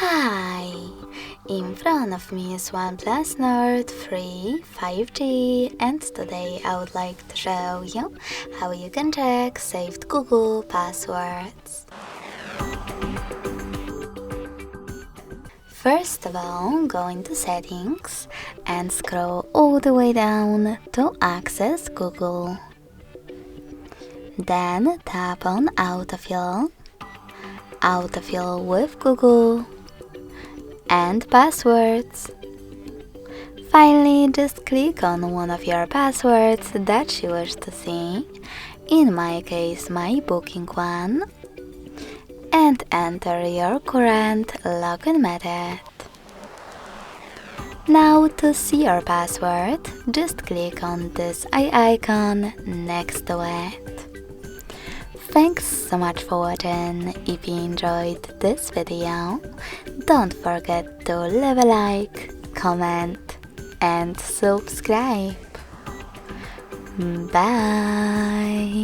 Hi! In front of me is OnePlus Nord 3 5G, and today I would like to show you how you can check saved Google passwords. First of all, go into Settings and scroll all the way down to access Google. Then tap on Autofill with Google, and Passwords. Finally, just click on one of your passwords that you wish to see, in my case my booking one, and enter your current login method. Now to see your password, just click on this eye icon next to it. Thanks so much for watching. If you enjoyed this video, don't forget to leave a like, comment and subscribe. Bye!